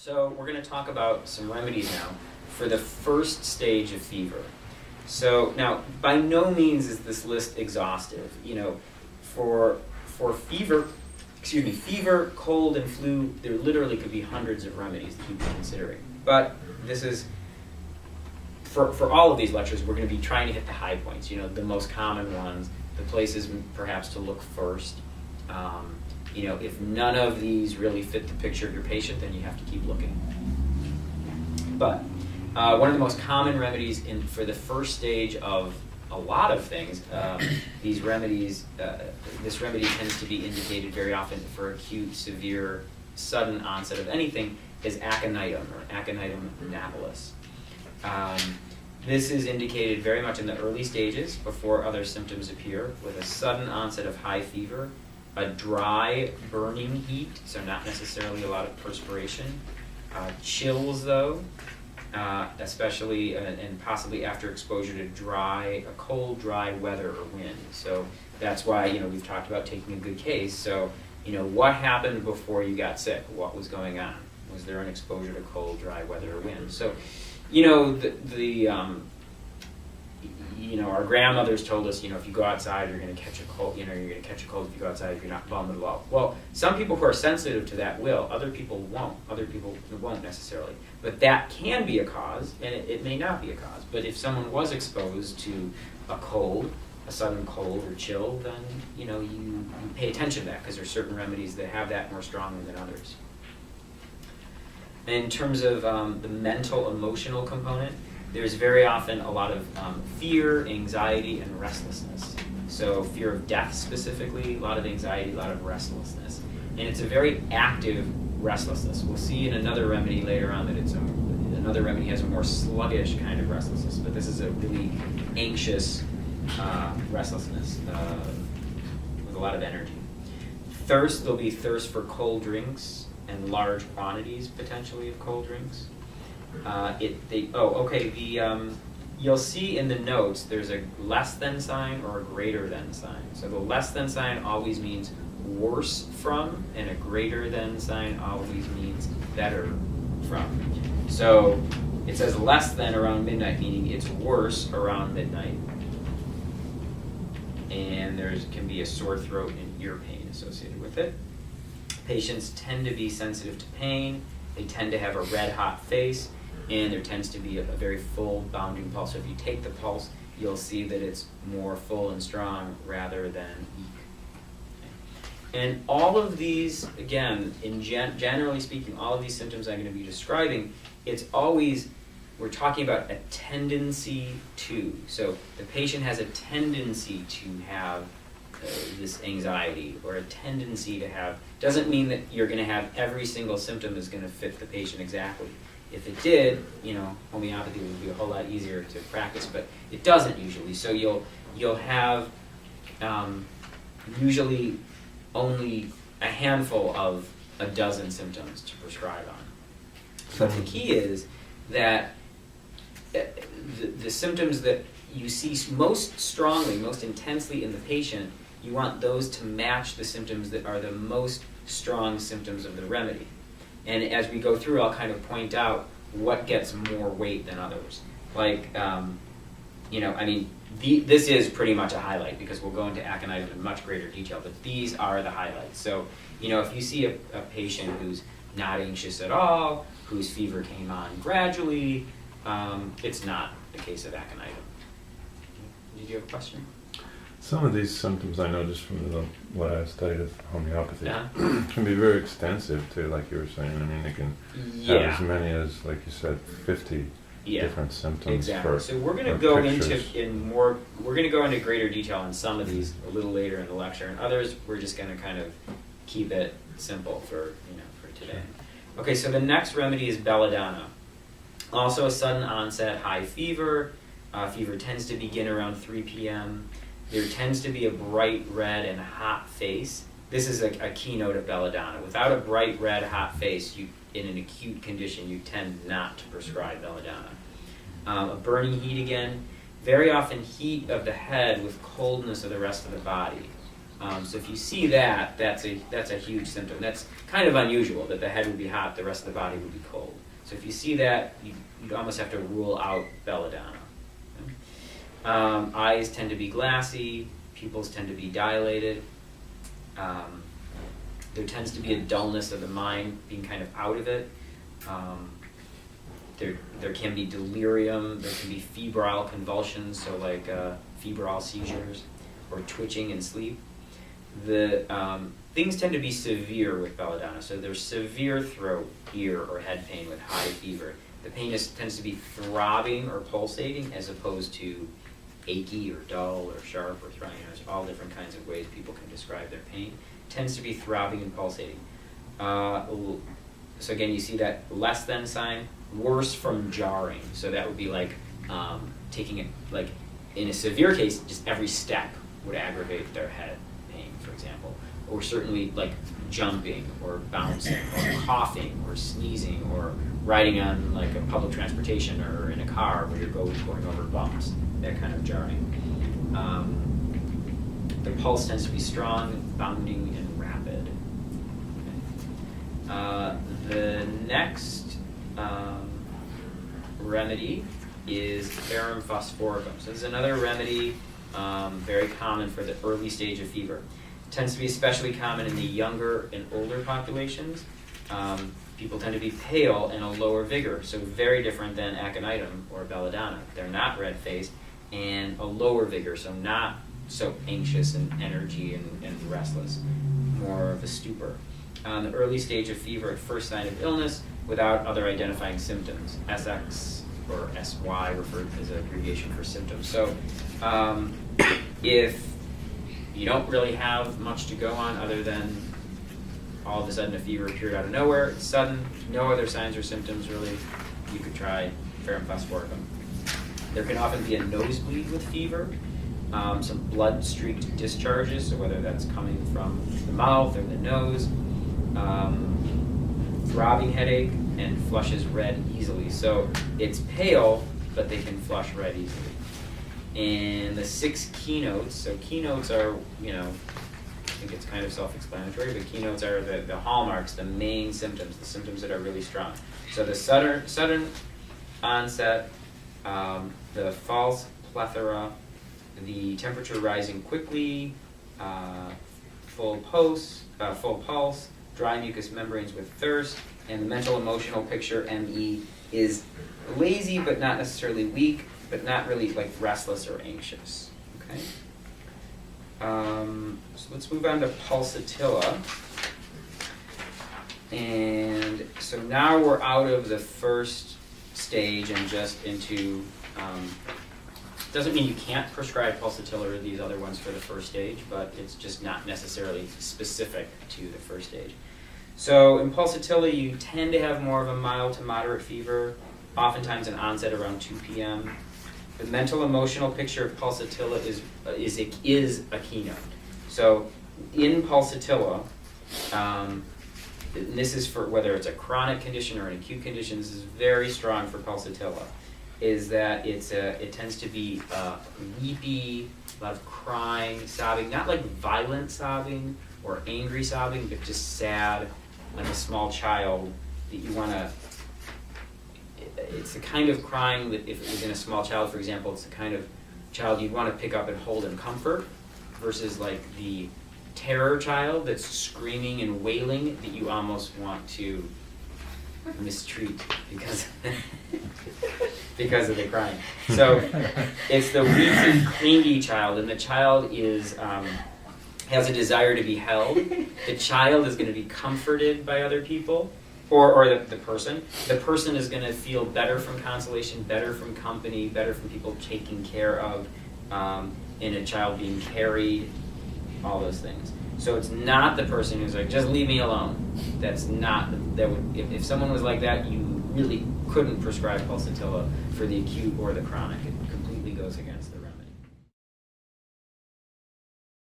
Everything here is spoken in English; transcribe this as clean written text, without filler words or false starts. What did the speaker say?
So we're going to talk about some remedies now for the first stage of fever. So now, by no means is this list exhaustive. You know, for fever, fever, cold, and flu, there literally could be hundreds of remedies that you'd be considering. But this is, for all of these lectures, we're going to be trying to hit the high points, you know, the most common ones, the places perhaps to look first. You know, if none of these really fit the picture of your patient, then you have to keep looking. But one of the most common remedies for the first stage of a lot of things, these remedies, this remedy tends to be indicated very often for acute, severe, sudden onset of anything, is aconitum or Aconitum napellus. This is indicated very much in the early stages before other symptoms appear, with a sudden onset of high fever, a dry, burning heat, so not necessarily a lot of perspiration, chills though, especially and possibly after exposure to cold, dry weather or wind. So that's why, you know, we've talked about taking a good case. So, you know, what happened before you got sick? What was going on? Was there an exposure to cold, dry weather or wind? So, you know, you know, our grandmothers told us, you know, if you go outside, you're going to catch a cold. You know, you're going to catch a cold if you go outside if you're not vulnerable. Well, some people who are sensitive to that will. Other people won't. Other people won't necessarily. But that can be a cause, and it may not be a cause. But if someone was exposed to a cold, a sudden cold or chill, then, you know, you pay attention to that because there's certain remedies that have that more strongly than others. In terms of the mental, emotional component, there's very often a lot of fear, anxiety, and restlessness. So fear of death specifically, a lot of anxiety, a lot of restlessness. And it's a very active restlessness. We'll see in another remedy later on that another remedy has a more sluggish kind of restlessness, but this is a really anxious restlessness with a lot of energy. Thirst, there'll be thirst for cold drinks and large quantities potentially of cold drinks. You'll see in the notes there's a less than sign or a greater than sign. So the less than sign always means worse from, and a greater than sign always means better from. So it says less than around midnight, meaning it's worse around midnight. And there can be a sore throat and ear pain associated with it. Patients tend to be sensitive to pain. They tend to have a red hot face, and there tends to be a very full bounding pulse. So if you take the pulse, you'll see that it's more full and strong rather than weak. Okay. And all of these, again, generally speaking, all of these symptoms I'm going to be describing, it's always, we're talking about a tendency to. So the patient has a tendency to have this anxiety or a tendency to have, doesn't mean that you're going to have every single symptom is going to fit the patient exactly. If it did, you know, homeopathy would be a whole lot easier to practice, but it doesn't usually. So you'll have usually only a handful of a dozen symptoms to prescribe on. But the key is that the symptoms that you see most strongly, most intensely in the patient, you want those to match the symptoms that are the most strong symptoms of the remedy. And as we go through, I'll kind of point out what gets more weight than others. Like, you know, I mean, this is pretty much a highlight because we'll go into aconitum in much greater detail, but these are the highlights. So, you know, if you see a patient who's not anxious at all, whose fever came on gradually, it's not the case of aconitum. Did you have a question? Some of these symptoms I noticed from what I studied of homeopathy can be very extensive too, like you were saying. I mean, they can have as many as, like you said, 50 different symptoms. Exactly. So we're going to go into greater detail on some of these a little later in the lecture, and others we're just going to kind of keep it simple for today. Sure. Okay, so the next remedy is belladonna. Also a sudden onset high fever. Fever tends to begin around 3 p.m. There tends to be a bright red and hot face. This is a keynote of belladonna. Without a bright red hot face, in an acute condition, you tend not to prescribe belladonna. A burning heat again. Very often heat of the head with coldness of the rest of the body. So if you see that, that's a huge symptom. That's kind of unusual that the head would be hot, the rest of the body would be cold. So if you see that, you'd almost have to rule out belladonna. Eyes tend to be glassy, pupils tend to be dilated. There tends to be a dullness of the mind, being kind of out of it. There can be delirium, there can be febrile convulsions, so like febrile seizures, or twitching in sleep. The things tend to be severe with belladonna, so there's severe throat, ear, or head pain with high fever. The pain tends to be throbbing or pulsating as opposed to achy or dull or sharp or throbbing. There's all different kinds of ways people can describe their pain. It tends to be throbbing and pulsating. So again, you see that less than sign, worse from jarring. So that would be like taking it, like in a severe case, just every step would aggravate their head pain, for example. Or certainly like jumping or bouncing or coughing or sneezing or riding on like a public transportation or in a car where you're going over bumps, that kind of jarring. The pulse tends to be strong, bounding, and rapid. Okay. The next remedy is ferrum phosphoricum. So this is another remedy very common for the early stage of fever. It tends to be especially common in the younger and older populations. People tend to be pale and a lower vigor, so very different than aconitum or belladonna. They're not red-faced and a lower vigor, so not so anxious and energy and restless, more of a stupor. The early stage of fever at first sign of illness without other identifying symptoms. SX or SY referred as an abbreviation for symptoms. So if you don't really have much to go on other than all of a sudden a fever appeared out of nowhere, it's sudden, no other signs or symptoms really, you could try ferrum phosphoricum. There can often be a nosebleed with fever, some blood-streaked discharges, so whether that's coming from the mouth or the nose, throbbing headache, and flushes red easily. So it's pale, but they can flush red easily. And the 6 keynotes, so keynotes are, I think it's kind of self-explanatory, but keynotes are the hallmarks, the main symptoms, the symptoms that are really strong. So the sudden onset, the false plethora, the temperature rising quickly, full pulse, dry mucous membranes with thirst, and the mental emotional picture, ME, is lazy but not necessarily weak, but not really like restless or anxious. Okay. So let's move on to pulsatilla. And so now we're out of the first stage and just into, doesn't mean you can't prescribe pulsatilla or these other ones for the first stage, but it's just not necessarily specific to the first stage. So in pulsatilla, you tend to have more of a mild to moderate fever, oftentimes an onset around 2 p.m. The mental emotional picture of pulsatilla is a keynote. So in pulsatilla, and this is for whether it's a chronic condition or an acute condition, this is very strong for pulsatilla, is that it tends to be weepy, a lot of crying, sobbing, not like violent sobbing or angry sobbing, but just sad, like a small child that you want to. It's the kind of crying that if it was in a small child, for example, it's the kind of child you'd want to pick up and hold and comfort, versus like the terror child that's screaming and wailing that you almost want to mistreat because of the crying. So it's the weepy, clingy child, and the child has a desire to be held. The child is going to be comforted by other people. Or the person. The person is going to feel better from consolation, better from company, better from people taking care of, in a child being carried, all those things. So it's not the person who's like, just leave me alone. That's not, if someone was like that, you really couldn't prescribe pulsatilla for the acute or the chronic.